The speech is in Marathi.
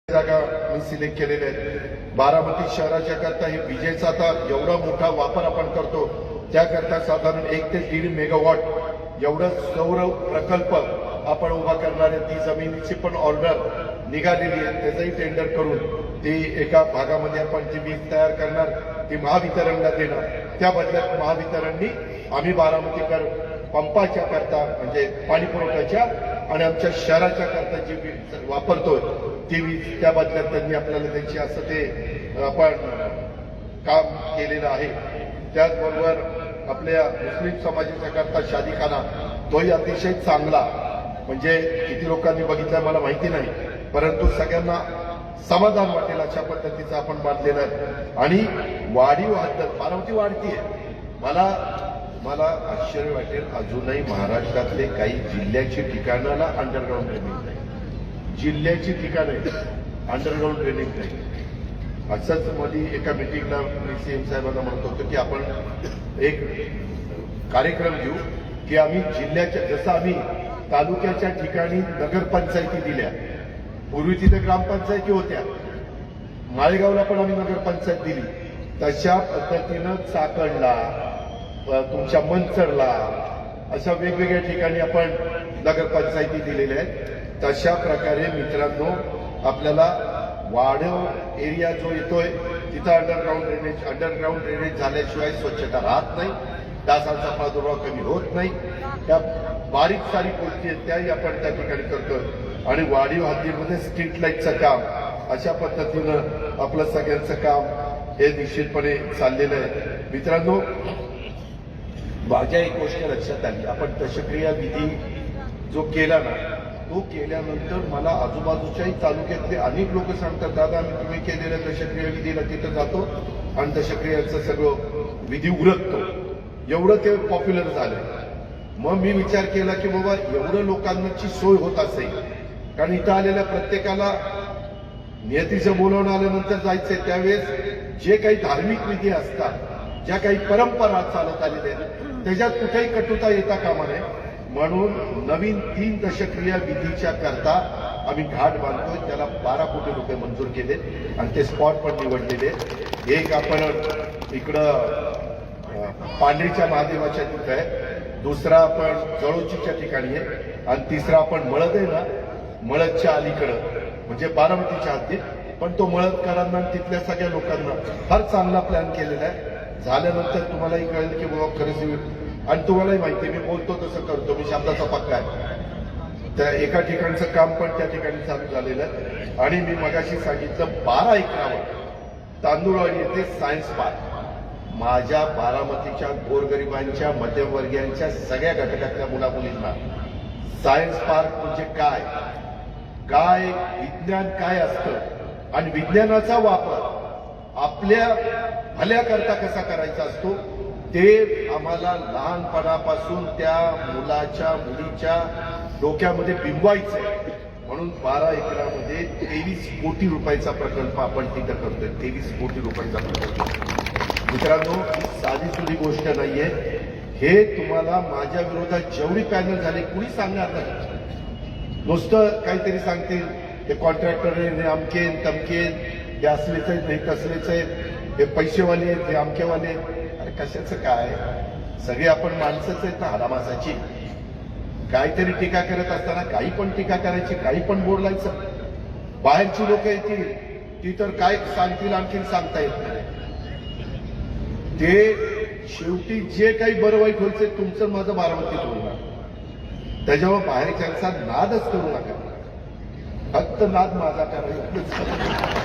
जागा मी सिलेक्ट केलेल्या आहेत। बारामती शहराच्या करता हे विजेचा आता एवढा मोठा वापर आपण करतो, त्याकरता साधारण 1 ते 1.5 मेगावॉट एवढा सौर प्रकल्प आपण उभा करणार आहे। ती जमिनीची पण ऑर्डर निघालेली आहे, त्याचंही टेंडर करून ती एका भागामध्ये आपण ती वीज तयार करणार, ती महावितरणला देणार। त्या बदल्यात महावितरणनी आम्ही बारामतीकर पंपाच्या करता म्हणजे पाणी पुरवठ्याच्या आणि आमच्या शहराच्या करता जी वीज वापरतोय ती वीज त्या बदल्यात त्यांनी आपल्याला द्यायची, असं ते आपण काम केलेलं आहे। त्याचबरोबर आपल्या मुस्लिम समाजाच्या करता शादीखाना तोही अतिशय चांगला, म्हणजे किती लोकांनी बघितला मला माहिती नाही, परंतु सगळ्यांना समाधान वाटेल अशा पद्धतीचं आपण बांधलेलं आहे। आणि वाढीव हद्द बारामती वाढतीये, मला आश्चर्य वाटेल अजूनही महाराष्ट्रातले काही जिल्ह्याची ठिकाणाला अंडरग्राऊंड ड्रेनेज नाही, जिल्ह्याची ठिकाणं अंडरग्राऊंड ड्रेनेज नाही। असंच मध्ये एका मिटिंगला मी सीएम साहेबांना म्हणत होतो की आपण एक कार्यक्रम घेऊ की आम्ही जिल्ह्याच्या, जसं आम्ही तालुक्याच्या ठिकाणी नगरपंचायती दिल्या, पूर्वी तिथे ग्रामपंचायती होत्या, माळेगावला पण आम्ही नगरपंचायत दिली, तशा पद्धतीनं चाकणला, तुमच्या मंचरला, अशा वेगवेगळ्या ठिकाणी आपण नगरपंचायती दिलेल्या आहेत। तशा प्रकारे मित्रांनो आपल्याला वाढीव एरिया जो येतोय तिथं अंडरग्राऊंड ड्रेनेज झाल्याशिवाय स्वच्छता राहत नाही, डासांचा प्रादुर्भाव कमी होत नाही। त्या बारीक सारीक गोष्टी आहेत त्याही आपण त्या ठिकाणी करतोय। आणि वाढीव हद्दीमध्ये स्ट्रीट लाईटचं काम, अशा पद्धतीनं आपलं सगळ्यांचं काम हे निश्चितपणे चाललेलं आहे। मित्रांनो, माझ्या एक गोष्ट लक्षात आली, आपण दशक्रिया विधी जो केला ना, तो केल्यानंतर मला आजूबाजूच्याही तालुक्यातले अनेक लोक सांगतात, दादा आम्ही तुम्ही केलेल्या दशक्रिया विधीला तिथं जातो आणि दशक्रियांचं सगळं विधी उरकतो, एवढं ते पॉप्युलर झालंय। मग मी विचार केला की बाबा एवढं लोकांची सोय होत असेल, कारण इथं आलेल्या प्रत्येकाला नियतीचं बोलावून आल्यानंतर जायचंय, त्यावेळेस जे काही धार्मिक विधी असतात, ज्या काही परंपरा चालत आलेल्या आहेत, त्याच्यात कुठेही कटुता येता कामा नये, म्हणून नवीन 3 दशक्रिया विधीच्या करता आम्ही घाट बांधतोय। त्याला 12 कोटी रुपये मंजूर केले आणि ते स्पॉट पण निवडलेले। एक आपण इकडं पांढरीच्या महादेवाच्या तिथं आहे, दुसरा आपण जळोचीच्या ठिकाणी आहे आणि तिसरा आपण मळद आहे ना, मळदच्या अलीकडं म्हणजे बारामतीच्या हद्दीत, पण तो मळदकरांना तिथल्या सगळ्या लोकांना फार चांगला प्लॅन केलेला आहे। झाल्यानंतर तुम्हालाही कळेल की बाबा खरंच, आणि तुम्हालाही माहिती मी बोलतो तसं करतो, मी शब्दाचा पक्का आहे। त्या एका ठिकाणचं काम पण त्या ठिकाणी चालू झालेलं आहे। आणि मी मगाशी सांगितलं 12 एकरावर तांदूळवाडी येथे सायन्स पार्क, माझ्या बारामतीच्या गोरगरिबांच्या मध्यमवर्गीयांच्या सगळ्या घटकातल्या मुलामुलींना सायन्स पार्क म्हणजे काय, विज्ञान काय असतं आणि विज्ञानाचा वापर आपल्या भल्याकरता कसा करायचा असतो ते आम्हाला लहानपणापासून त्या मुलीच्या डोक्यामध्ये बिंबवायचं आहे। म्हणून 12 एकरामध्ये 23 कोटी रुपयाचा प्रकल्प आपण तिथं करतोय, 23 कोटी रुपयाचा प्रकल्प। मित्रांनो, ही साधी सुधी गोष्ट नाहीये, हे तुम्हाला माझ्या विरोधात जेवढी पॅनल झाले कुणी सांगणार नाही, नुसतं काहीतरी सांगतील, हे कॉन्ट्रॅक्टर हे अमकेन तमकेन, हे असलेच आहेत नाही तसलेच आहेत, हे पैसेवाले आहेत हे अमकेवाले आहेत। अरे कशाचं काय, सगळे आपण माणसंच आहेत ना हरामासाची। काहीतरी टीका करत असताना काही पण टीका करायची, काही पण बोलायचं, बाहेरची लोक येतील ती तर काय सांगतील आणखीन सांगता येत नाही। ते शेवटी जे काही बरं वाईट व्हायचं तुमचं माझं बारामतीत होणार, त्याच्यावर बाहेरच्यांचा नादच करू नका, फक्त नाद माझा करायचा।